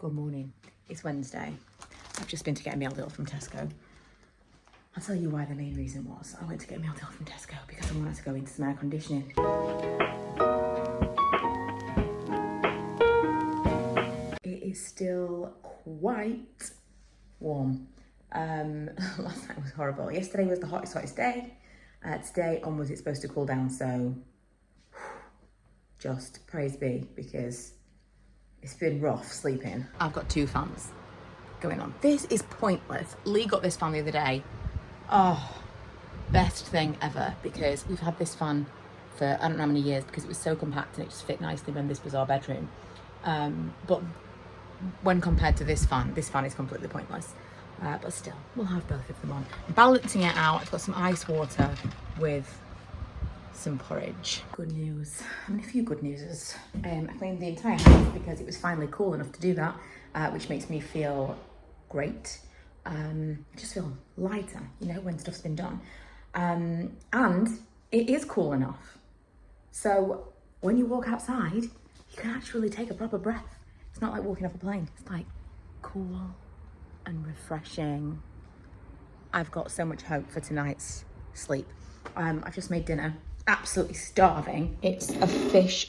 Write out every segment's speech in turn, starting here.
Good morning. It's Wednesday. I've just been to get a meal deal from Tesco. I'll tell you why. The main reason was I went to get a meal deal from Tesco because I wanted to go into some air conditioning. It is still quite warm. Last night was horrible. Yesterday was the hottest day. Today onwards it's supposed to cool down, so just praise be, because it's been rough sleeping. I've got two fans going on. This is pointless. Lee got this fan the other day. Oh, best thing ever, because we've had this fan for I don't know how many years because it was so compact and it just fit nicely when this was our bedroom. But when compared to this fan is completely pointless. But still, we'll have both of them on. Balancing it out, I've got some ice water with some porridge. Good news. I mean, a few good newses. I cleaned the entire house because it was finally cool enough to do that, which makes me feel great. Just feel lighter, you know, when stuff's been done. And it is cool enough. So when you walk outside, you can actually take a proper breath. It's not like walking off a plane. It's like cool and refreshing. I've got so much hope for tonight's sleep. I've just made dinner. Absolutely starving. It's a fish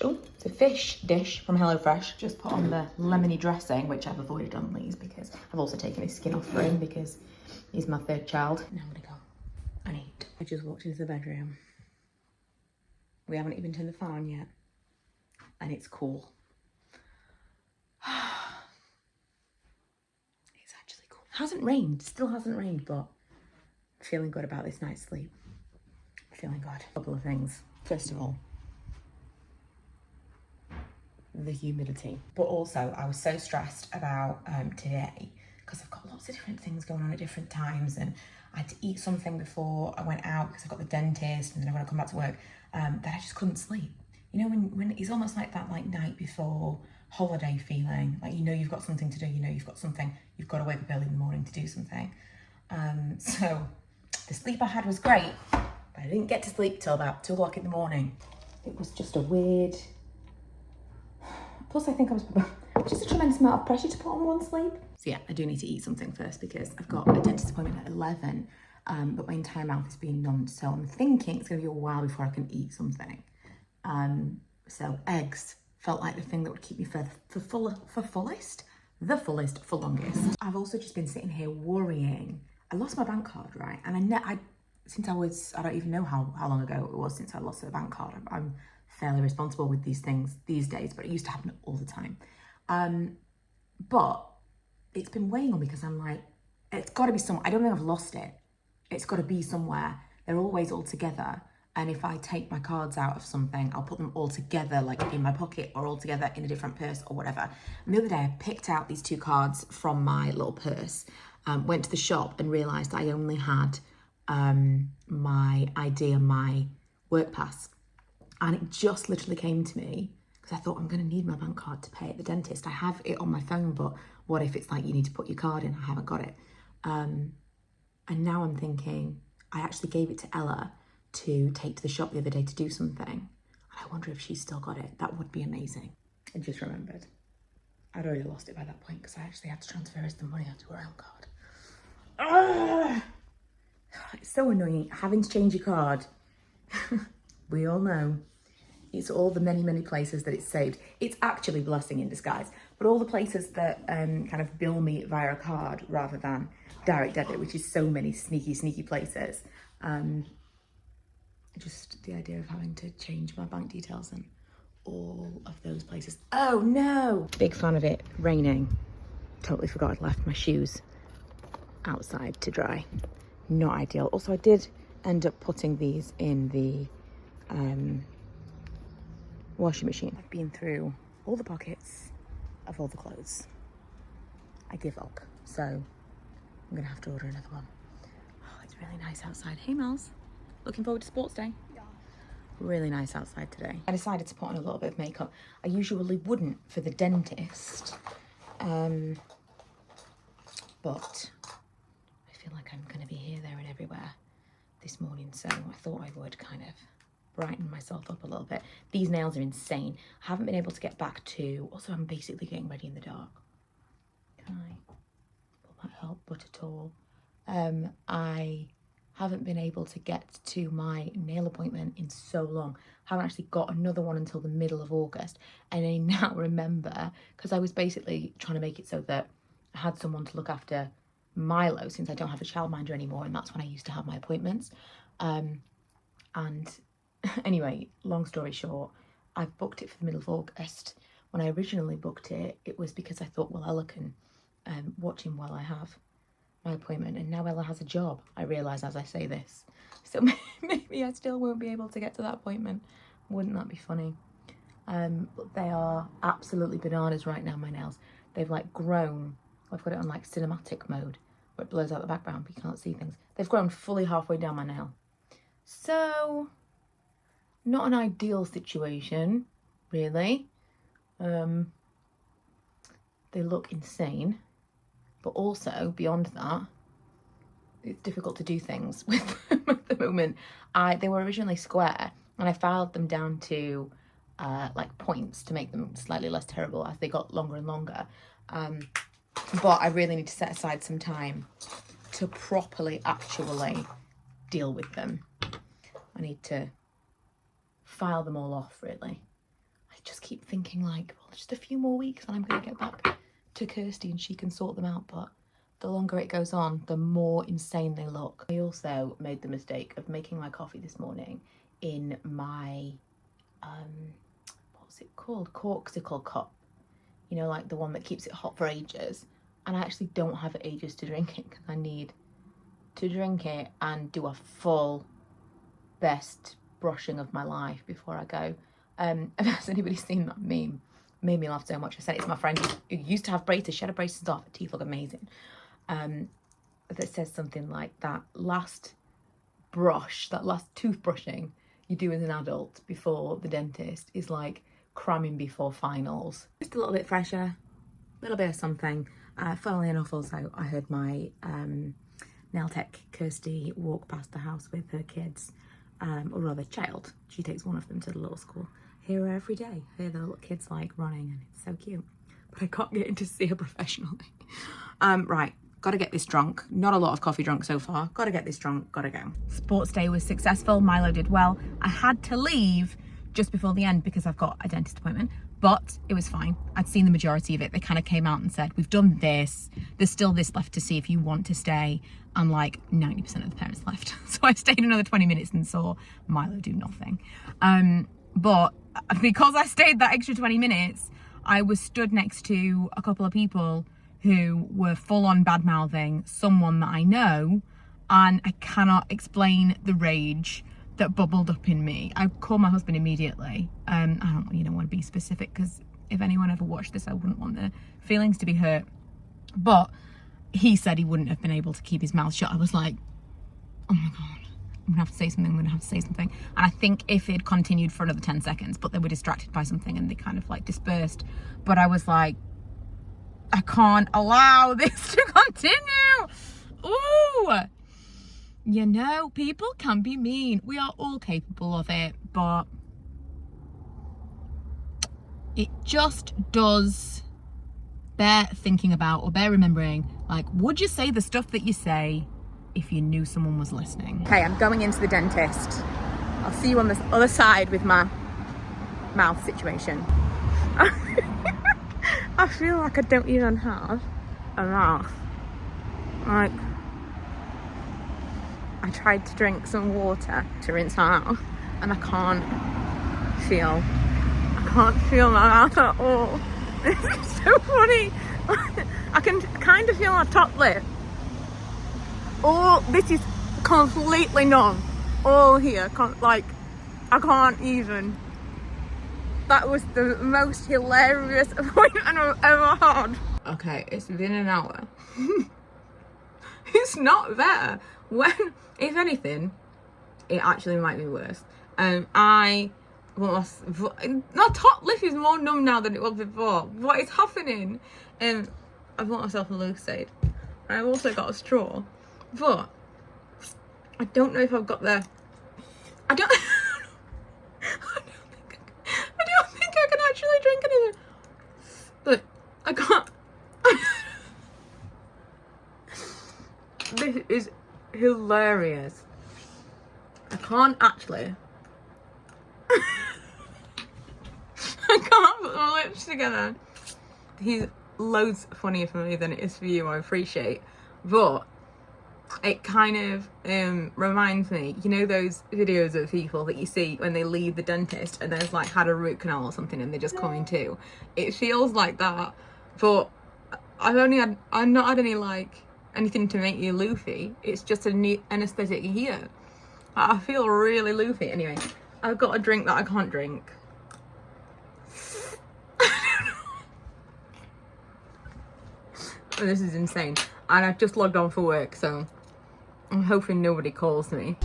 dish from HelloFresh. Just put on the lemony dressing, which I've avoided on Lee's because I've also taken his skin off for him because he's my third child. Now I'm gonna go and eat. I just walked into the bedroom. We haven't even turned the fan on yet, and it's cool. It's actually cool. Hasn't rained, still hasn't rained, but I'm feeling good about this night's sleep. Feeling good. A couple of things. First of all, the humidity. But also, I was so stressed about today because I've got lots of different things going on at different times, and I had to eat something before I went out because I've got the dentist, and then when I come back to work, that I just couldn't sleep. You know, when it's almost like that night before holiday feeling, like you know you've got something to do, you know you've got to wake up early in the morning to do something. So the sleep I had was great. I didn't get to sleep till about 2 o'clock in the morning. It was just a weird... Plus I think I was just a tremendous amount of pressure to put on one sleep. So yeah, I do need to eat something first because I've got a dentist appointment at 11, but my entire mouth is being numbed. So I'm thinking it's gonna be a while before I can eat something. So eggs felt like the thing that would keep me for longest. I've also just been sitting here worrying. I lost my bank card, right? And I don't even know how long ago it was since I lost a bank card. I'm fairly responsible with these things these days, but it used to happen all the time. But it's been weighing on me because I'm like, it's got to be somewhere. I don't think I've lost it. It's got to be somewhere. They're always all together. And if I take my cards out of something, I'll put them all together, like in my pocket or all together in a different purse or whatever. And the other day I picked out these 2 cards from my little purse, went to the shop and realised I only had my ID and my work pass, and it just literally came to me because I thought I'm going to need my bank card to pay at the dentist. I have it on my phone, but what if it's like you need to put your card in? I haven't got it. And now I'm thinking I actually gave it to Ella to take to the shop the other day to do something. I wonder if she's still got it. That would be amazing. I just remembered I'd already lost it by that point because I actually had to transfer us the money onto her own card. Ah! It's so annoying having to change your card. We all know it's all the many places that it's saved. It's actually a blessing in disguise, but all the places that kind of bill me via a card rather than direct debit, which is so many sneaky places. Just the idea of having to change my bank details and all of those places. Oh no! Big fan of it raining. Totally forgot I'd left my shoes outside to dry. Not ideal. Also, I did end up putting these in the washing machine. I've been through all the pockets of all the clothes. I give up. So I'm gonna have to order another one. Oh, it's really nice outside. Hey, Miles. Looking forward to sports day? Yeah. Really nice outside today. I decided to put on a little bit of makeup. I usually wouldn't for the dentist, but I feel like I'm going to be here, there and everywhere this morning, so I thought I would kind of brighten myself up a little bit. These nails are insane. I haven't been able to get back to, also I'm basically getting ready in the dark. out at all. I haven't been able to get to my nail appointment in so long. Haven't actually got another one until the middle of August. And I now remember, because I was basically trying to make it so that I had someone to look after Milo, since I don't have a childminder anymore, and that's when I used to have my appointments. And anyway, long story short, I've booked it for the middle of August. When I originally booked it, it was because I thought, well, Ella can watch him while I have my appointment, and now Ella has a job, I realise as I say this. So maybe I still won't be able to get to that appointment. Wouldn't that be funny? But they are absolutely bananas right now, my nails. They've like grown. I've got it on like cinematic mode, where it blurs out the background but you can't see things. They've grown fully halfway down my nail. So, not an ideal situation, really. They look insane. But also, beyond that, it's difficult to do things with them at the moment. They were originally square, and I filed them down to like points to make them slightly less terrible as they got longer and longer. But I really need to set aside some time to properly actually deal with them. I need to file them all off, really. I just keep thinking like, well, just a few more weeks and I'm going to get back to Kirsty and she can sort them out. But the longer it goes on, the more insane they look. I also made the mistake of making my coffee this morning in my, what's it called? Corksicle cup. You know, like the one that keeps it hot for ages. And I actually don't have ages to drink it because I need to drink it and do a full best brushing of my life before I go. Has anybody seen that meme? Made me laugh so much. I sent it to my friend who used to have braces. She had her braces off. Her teeth look amazing. That says something like that last brush, that last toothbrushing you do as an adult before the dentist is like cramming before finals. Just a little bit fresher, a little bit of something. Funnily enough, also, I heard my nail tech Kirsty walk past the house with her kids, or rather child. She takes one of them to the little school. Hear her every day. Hear the little kids like running, and it's so cute. But I can't get in to see her professionally. Right, gotta get this drunk. Not a lot of coffee drunk so far. Gotta get this drunk, gotta go. Sports day was successful. Milo did well. I had to leave just before the end because I've got a dentist appointment, but it was fine. I'd seen the majority of it. They kind of came out and said, we've done this. There's still this left to see if you want to stay. And like 90% of the parents left. So I stayed another 20 minutes and saw Milo do nothing. But because I stayed that extra 20 minutes, I was stood next to a couple of people who were full on bad mouthing someone that I know, and I cannot explain the rage that bubbled up in me. I called my husband immediately. I don't want to be specific because if anyone ever watched this, I wouldn't want their feelings to be hurt. But he said he wouldn't have been able to keep his mouth shut. I was like, oh my God, I'm gonna have to say something, And I think if it continued for another 10 seconds, but they were distracted by something and they kind of like dispersed. But I was like, I can't allow this to continue. Ooh. You know, people can be mean. We are all capable of it, but it just does bear thinking about or bear remembering, like, would you say the stuff that you say if you knew someone was listening? Okay, I'm going into the dentist. I'll see you on this other side with my mouth situation. I feel like I don't even have a mouth. Like, I tried to drink some water to rinse my mouth and I can't feel my mouth at all. This is so funny. I can kind of feel my top lip. This is completely numb. All here, I can't even. That was the most hilarious appointment I've ever had. Okay, it's been an hour. It's not there. When, if anything, it actually might be worse. My top lip is more numb now than it was before. What is happening? I've bought myself a Lucid. I've also got a straw, but I don't know if I've got the. I don't think I can actually drink anything. But I can't. This is hilarious. I can't actually. I can't put my lips together. He's loads funnier for me than it is for you, I appreciate. But it kind of reminds me, you know those videos of people that you see when they leave the dentist and they've like had a root canal or something and they're just coming to? It feels like that, but I've not had any like anything to make you loofy. It's just an anaesthetic here. I feel really loofy. Anyway, I've got a drink that I can't drink. This is insane. And I've just logged on for work, so I'm hoping nobody calls me.